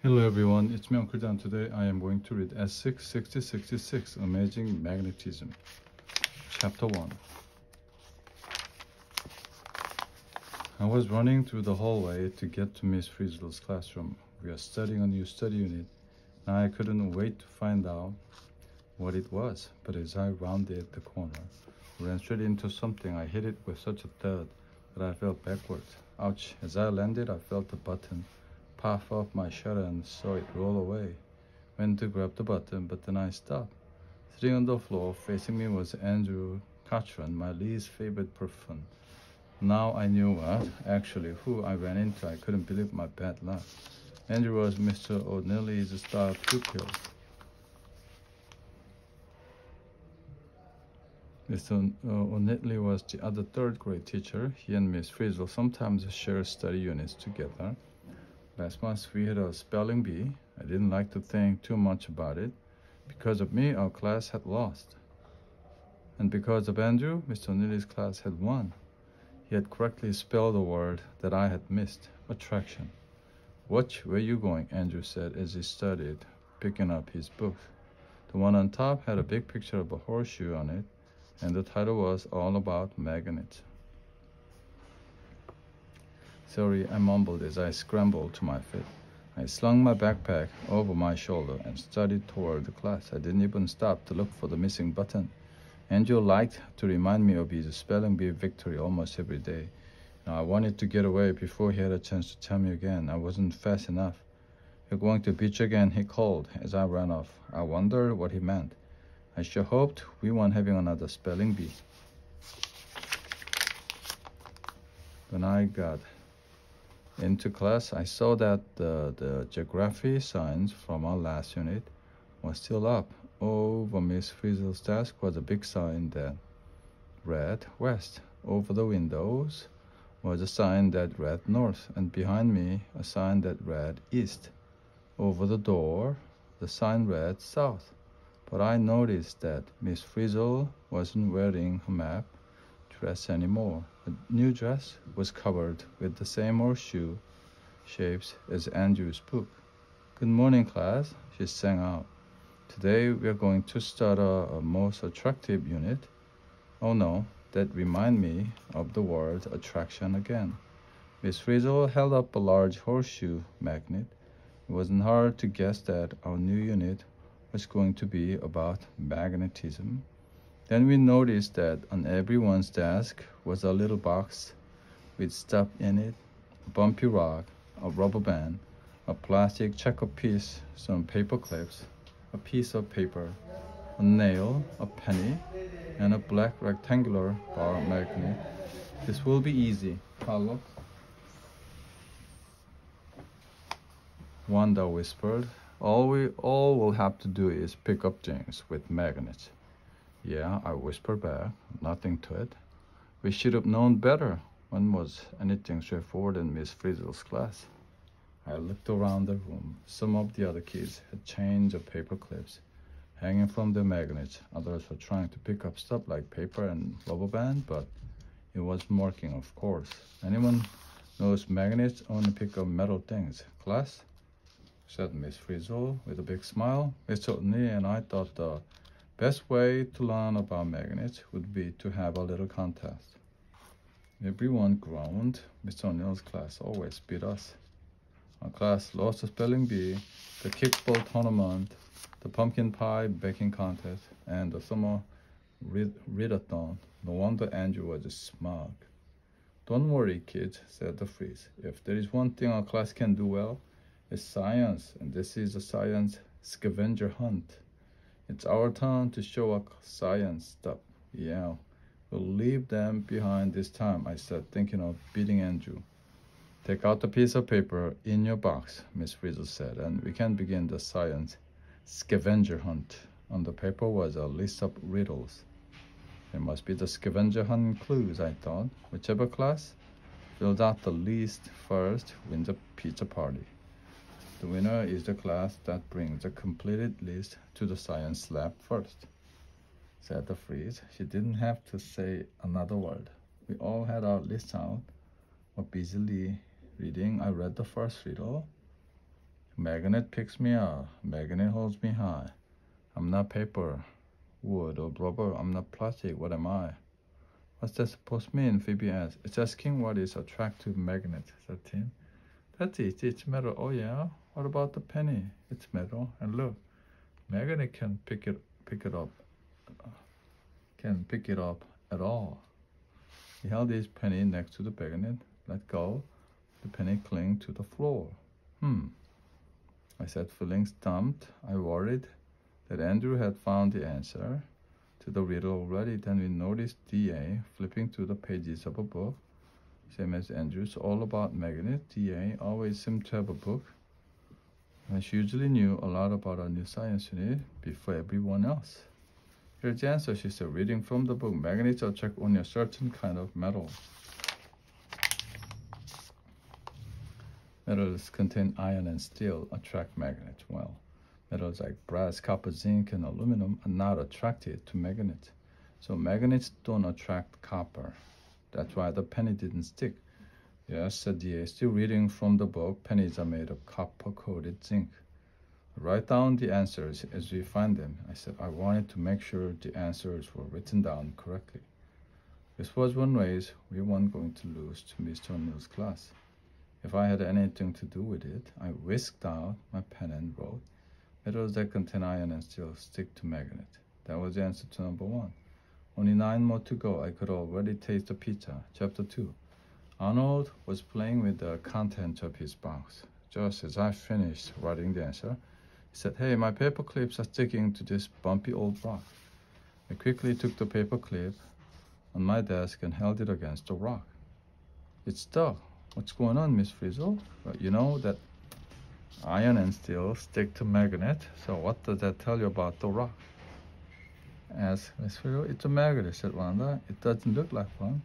Hello everyone, it's me Uncle Dan. Today I am going to read S6 6066 Amazing Magnetism, Chapter 1. I was running through the hallway to get to Miss Friesel's classroom. We are studying a new study unit, and I couldn't wait to find out what it was. But as I rounded the corner, I ran straight into something. I hit it with such a thud that I fell backwards. Ouch! As I landed, I felt the button pop off my shirt and saw it roll away. Went to grab the button, but then I stopped. Sitting on the floor facing me was Andrew Cochran, my least favorite person. Now I knew who I ran into. I couldn't believe my bad luck. Andrew was Mr. O'Neill's star pupil. Mr. O'Neil was the other third grade teacher. He and Miss Friesel sometimes shared study units together. Last month we had a spelling bee. I didn't like to think too much about it. Because of me, our class had lost. And because of Andrew, Mr. O'Neill's class had won. He had correctly spelled a word that I had missed, attraction. "Watch where you going," Andrew said as he studied, picking up his book. The one on top had a big picture of a horseshoe on it, and the title was all about magnets. Sorry, I mumbled as I scrambled to my feet. I slung my backpack over my shoulder and started toward the class. I didn't even stop to look for the missing button. Andrew liked to remind me of his spelling bee victory almost every day. Now, I wanted to get away before he had a chance to tell me again. I wasn't fast enough. "You're going to beach again," he called as I ran off. I wondered what he meant. I sure hoped we weren't having another spelling bee. When I got into class, I saw that the geography signs from our last unit were still up. Over Miss Friesel's desk was a big sign that read West. Over the windows was a sign that read North, and behind me a sign that read East. Over the door, the sign read South. But I noticed that Miss Friesel wasn't wearing her map dress anymore. The new dress was covered with the same horseshoe shapes as Andrew's book. "Good morning, class," she sang out. "Today we are going to start a most attractive unit." Oh no, that reminded me of the word attraction again. Miss Friesel held up a large horseshoe magnet. It wasn't hard to guess that our new unit was going to be about magnetism. Then we noticed that on everyone's desk was a little box with stuff in it: a bumpy rock, a rubber band, a plastic checker piece, some paper clips, a piece of paper, a nail, a penny, and a black rectangular bar magnet. "This will be easy, Carlo," Wanda whispered. All we'll have to do is pick up things with magnets." "Yeah," I whispered back. "Nothing to it." We should have known better. When was anything straightforward in Miss Friesel's class? I looked around the room. Some of the other kids had chains of paper clips hanging from their magnets. Others were trying to pick up stuff like paper and rubber band, but it wasn't working, of course. "Anyone knows magnets only pick up metal things, class?" said Miss Friesel with a big smile. Mr. O'Neill and I thought the best way to learn about magnets would be to have a little contest. Everyone groaned. Mr. O'Neill's class always beat us. Our class lost the spelling bee, the kickball tournament, the pumpkin pie baking contest, and the summer readathon. No wonder Andrew was smug. "Don't worry, kids," said the Freeze. "If there is one thing our class can do well, it's science, and this is a science scavenger hunt. It's our turn to show our science stuff." "Yeah, we'll leave them behind this time," I said, thinking of beating Andrew. "Take out the piece of paper in your box," Miss Friesel said, "and we can begin the science scavenger hunt." On the paper was a list of riddles. It must be the scavenger hunt clues, I thought. Whichever class fills out the list first wins a pizza party. The winner is the class that brings the completed list to the science lab first, said the Freeze. She didn't have to say another word. We all had our lists out, were busily reading. I read the first riddle. Magnet picks me up. Magnet holds me high. I'm not paper, wood, or rubber. I'm not plastic. What am I? What's that supposed to mean? Phoebe asks. It's asking what is attractive magnet, said Tim. That's it. It's metal. Oh, yeah? What about the penny? It's metal. And look, magnet can pick it up. Can pick it up at all. He held his penny next to the magnet. Let go. The penny clinged to the floor. I said, feeling stumped. I worried that Andrew had found the answer to the riddle already. Then we noticed D.A. flipping through the pages of a book. Same as Andrew's, all about magnet. D.A. always seemed to have a book. And she usually knew a lot about our new science unit before everyone else. Here's the answer, she said, reading from the book. Magnets attract only a certain kind of metal. Metals contain iron and steel attract magnets. Well, metals like brass, copper, zinc, and aluminum are not attracted to magnets. So magnets don't attract copper. That's why the penny didn't stick. Yes, said D.A., still reading from the book. Pennies are made of copper-coated zinc. Write down the answers as we find them. I said I wanted to make sure the answers were written down correctly. This was one race we weren't going to lose to Mr. O'Neill's class. If I had anything to do with it, I whisked out my pen and wrote, metals that contain iron and steel stick to magnet. That was the answer to number 1. Only 9 more to go. I could already taste the pizza. Chapter 2. Arnold was playing with the contents of his box. Just as I finished writing the answer, he said, hey, my paper clips are sticking to this bumpy old rock. I quickly took the paper clip on my desk and held it against the rock. It's stuck. What's going on, Miss Frizzle? Well, you know that iron and steel stick to magnet, so what does that tell you about the rock? Asked Miss Frizzle. It's a magnet, said Wanda. It doesn't look like one,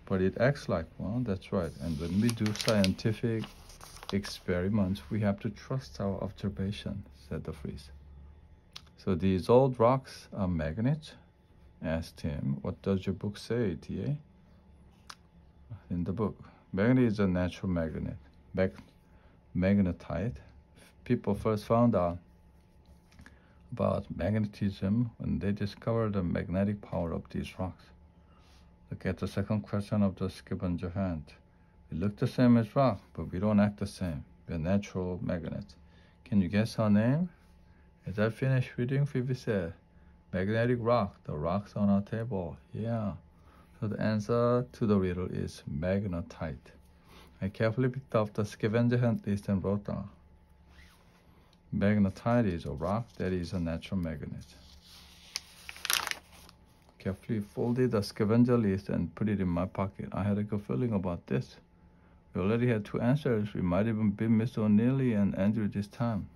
but it acts like one. That's right. And when we do scientific experiments, we have to trust our observation, said the Freeze. So these old rocks are magnets? Asked him. What does your book say, D.A.? In the book, magnet is a natural magnet, magnetite. People first found out about magnetism when they discovered the magnetic power of these rocks. Look at the second question of the scavenger hunt. We look the same as rock, but we don't act the same. We're natural magnets. Can you guess her name? As I finished reading, Phoebe said, magnetic rock, the rocks on our table. Yeah. So the answer to the riddle is magnetite. I carefully picked up the scavenger hunt list and wrote down. Magnetite is a rock that is a natural magnet. Carefully folded the scavenger list and put it in my pocket. I had a good feeling about this. We already had 2 answers. We might even beat Mr. O'Neill and Andrew this time.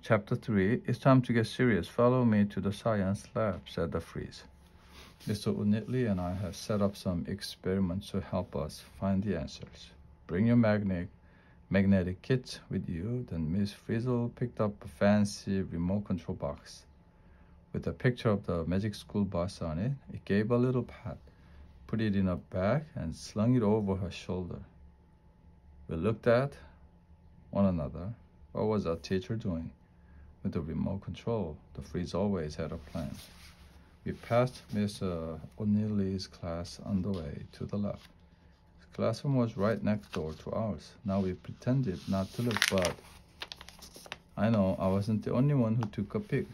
Chapter 3. It's time to get serious. Follow me to the science lab, said the Freeze. Mr. O'Neill and I have set up some experiments to help us find the answers. Bring your magnetic kits with you. Then Miss Frizzle picked up a fancy remote control box with a picture of the magic school bus on it. It gave a little pat, put it in her bag, and slung it over her shoulder. We looked at one another. What was our teacher doing with the remote control? The Freeze always had a plan. We passed Mr. O'Neill's class on the way to the lab. His classroom was right next door to ours. Now we pretended not to look, but I know I wasn't the only one who took a peek.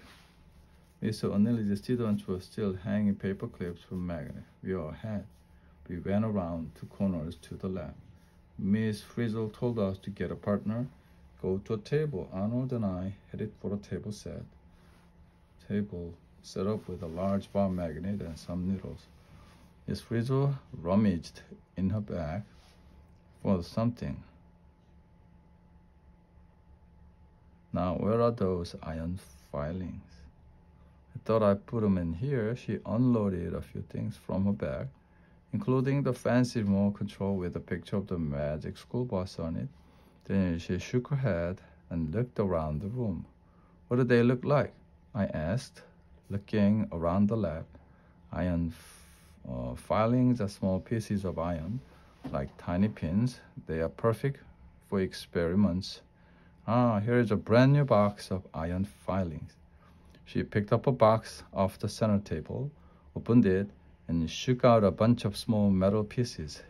Mr. O'Neill's students were still hanging paper clips from magnet. We all had. We went around 2 corners to the lab. Miss Frizzle told us to get a partner, go to a table. Arnold and I headed for a table set up with a large bar magnet and some needles. Miss Frizzle rummaged in her bag for something. Now, where are those iron filings? I thought I put them in here. She unloaded a few things from her bag, including the fancy remote control with a picture of the magic school bus on it. Then she shook her head and looked around the room. What do they look like? I asked, looking around the lab. Iron filings are small pieces of iron, like tiny pins. They are perfect for experiments Ah, here is a brand new box of iron filings. She picked up a box off the center table, opened it, and shook out a bunch of small metal pieces.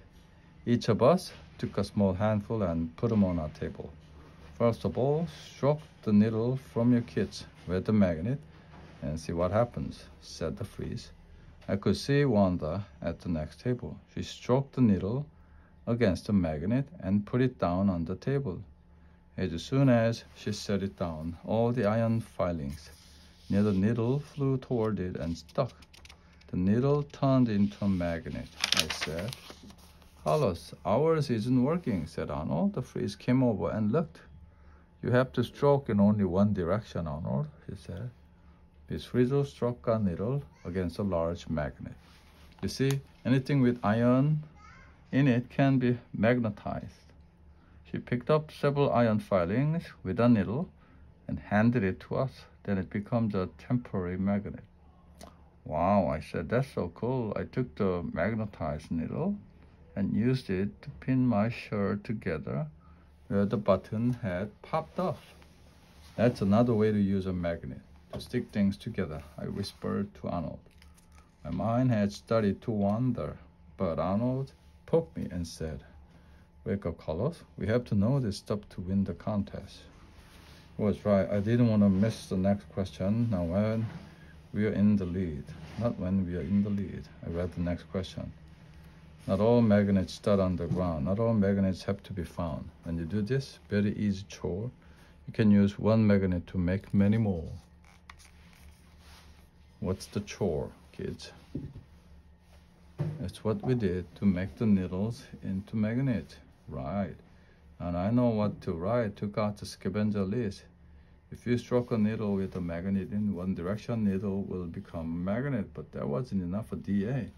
Each of us took a small handful and put them on our table. First of all, stroke the needle from your kits with the magnet and see what happens, said the freeze. I could see Wanda at the next table. She stroked the needle against the magnet and put it down on the table. As soon as she set it down, all the iron filings near the needle flew toward it and stuck. The needle turned into a magnet, I said. Carlos, ours isn't working, said Arnold. The freeze came over and looked. You have to stroke in only one direction, Arnold, he said. Miss Frizzle struck a needle against a large magnet. You see, anything with iron in it can be magnetized. She picked up several iron filings with a needle and handed it to us. Then it becomes a temporary magnet. Wow, I said, that's so cool. I took the magnetized needle and used it to pin my shirt together where the button had popped off. That's another way to use a magnet, to stick things together, I whispered to Arnold. My mind had started to wander, but Arnold poked me and said, wake up, Carlos. We have to know this stuff to win the contest. He was right. I didn't want to miss the next question. Now when we are in the lead. Not when we are in the lead. I read the next question. Not all magnets start on the ground. Not all magnets have to be found. When you do this very easy chore, you can use one magnet to make many more. What's the chore, kids? That's what we did to make the needles into magnets. Right. And I know what to write. Took out the scavenger list. If you stroke a needle with a magnet in one direction, needle will become a magnet. But that wasn't enough for DA.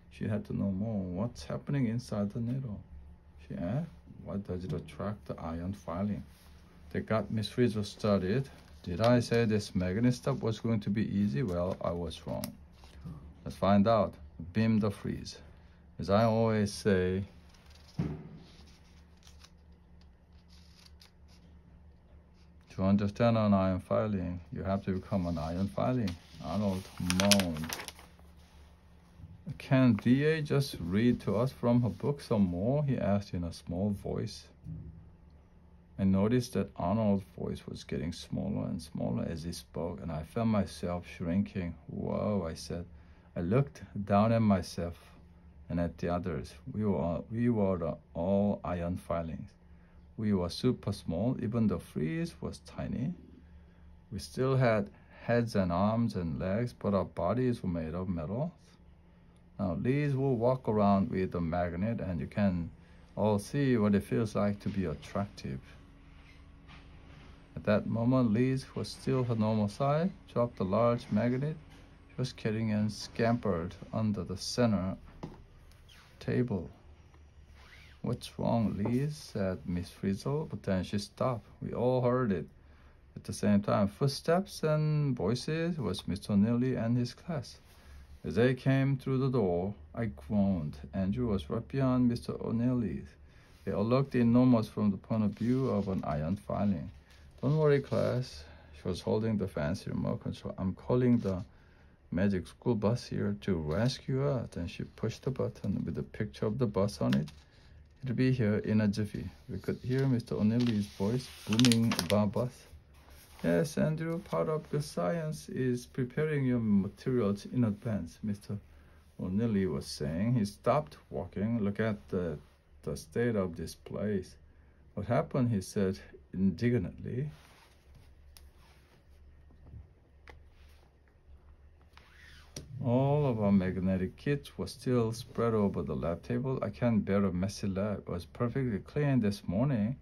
She had to know more. What's happening inside the needle? She asked. Why does it attract the iron filing? They got Miss Frizzle started. Did I say this magnet stuff was going to be easy? Well, I was wrong. Let's find out. Beam the freeze. As I always say, to understand an iron filing, you have to become an iron filing. Arnold moaned. Can DA just read to us from her book some more? He asked in a small voice. I noticed that Arnold's voice was getting smaller and smaller as he spoke, and I felt myself shrinking. Whoa, I said. I looked down at myself and at the others. We were all iron filings. We were super small. Even the freeze was tiny. We still had heads and arms and legs, but our bodies were made of metal. Now, Liz will walk around with a magnet, and you can all see what it feels like to be attractive. At that moment, Liz was still her normal size, dropped a large magnet she was carrying and scampered under the center table. What's wrong, Liz? Said Miss Frizzle, but then she stopped. We all heard it. At the same time, footsteps and voices was Mr. O'Neilly and his class. As they came through the door, I groaned. Andrew was right behind Mr. O'Neilly. They all looked enormous from the point of view of an iron filing. Don't worry, class. She was holding the fancy remote control. I'm calling the magic school bus here to rescue us. Then she pushed the button with a picture of the bus on it. It'll be here in a jiffy. We could hear Mr. O'Neilly's voice booming above us. Yes, Andrew, part of the science is preparing your materials in advance, Mr. O'Neilly was saying. He stopped walking. Look at the state of this place. What happened, he said indignantly. All of our magnetic kits were still spread over the lab table. I can't bear a messy lab. It was perfectly clean this morning.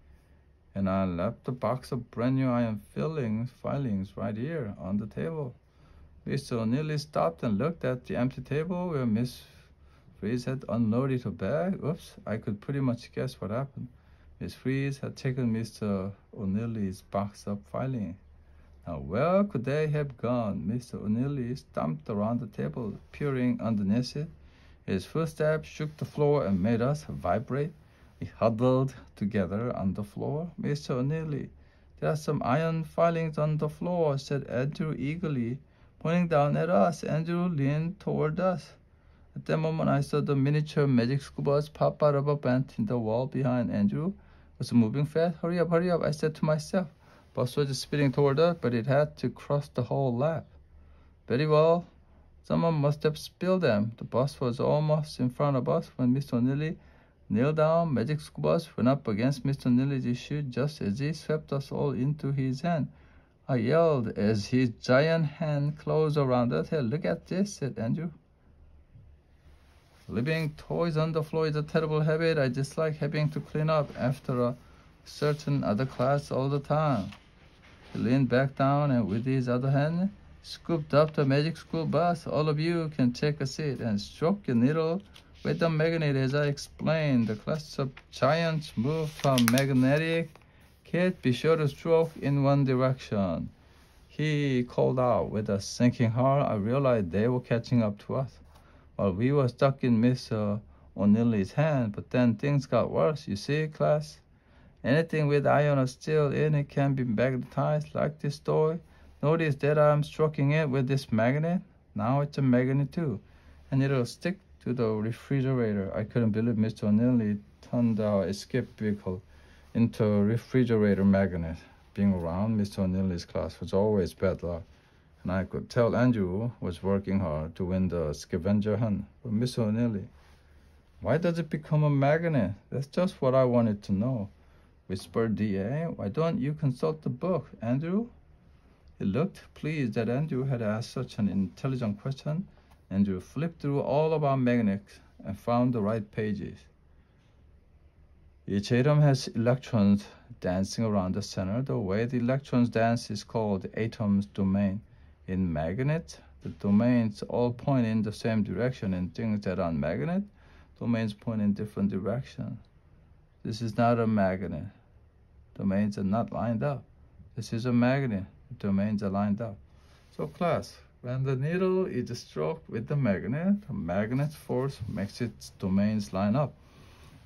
And I left the box of brand new iron filings right here on the table. Mr. O'Neilly stopped and looked at the empty table where Miss Freeze had unloaded her bag. Oops, I could pretty much guess what happened. Miss Freeze had taken Mr. O'Neilly's box of filings. Now, where could they have gone? Mr. O'Neilly stomped around the table, peering underneath it. His footsteps shook the floor and made us vibrate. We huddled together on the floor. Mr. O'Neilly, There are some iron filings on the floor, said Andrew eagerly, pointing down at us. Andrew leaned toward us. At that moment, I saw the miniature magic school bus pop out of a vent in the wall behind Andrew. It was moving fast. Hurry up, I said to myself. Bus was speeding toward us, but it had to cross the whole lap. Very well. Someone must have spilled them. The bus was almost in front of us when Mr. O'Neilly kneeled down. Magic school bus went up against Mr. O'Neilly's shoe just as he swept us all into his hand. I yelled as his giant hand closed around us. Hey, look at this, said Andrew. Leaving toys on the floor is a terrible habit. I dislike having to clean up after a certain other class all the time. He leaned back down and with his other hand scooped up the magic school bus. All of you can take a seat and stroke your needle with the magnet. As I explained, the class of giants move from magnetic kit. Be sure to stroke in one direction. He called out with a sinking heart. I realized they were catching up to us. Well, we were stuck in Mr. O'Neilly's hand, but then things got worse. You see, class? Anything with iron or steel in it can be magnetized like this toy. Notice that I'm stroking it with this magnet. Now it's a magnet too, and it'll stick to the refrigerator. I couldn't believe Mr. O'Neilly turned our escape vehicle into a refrigerator magnet. Being around Mr. O'Neilly's class was always bad luck, and I could tell Andrew was working hard to win the scavenger hunt. But Mr. O'Neilly, why does it become a magnet? That's just what I wanted to know, whispered D.A. Why don't you consult the book, Andrew? He looked pleased that Andrew had asked such an intelligent question. Andrew flipped through all of our magnets and found the right pages. Each atom has electrons dancing around the center. The way the electrons dance is called the atom's domain. In magnets, the domains all point in the same direction. In things that are magnet, domains point in different directions. This is not a magnet. Domains are not lined up. This is a magnet. The domains are lined up. So class, when the needle is stroked with the magnet's force makes its domains line up.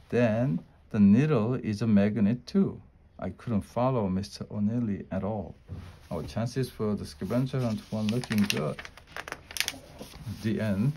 Then the needle is a magnet too. I couldn't follow Mr. O'Neilly at all. Our chances for the scavenger hunt weren't looking good. The end.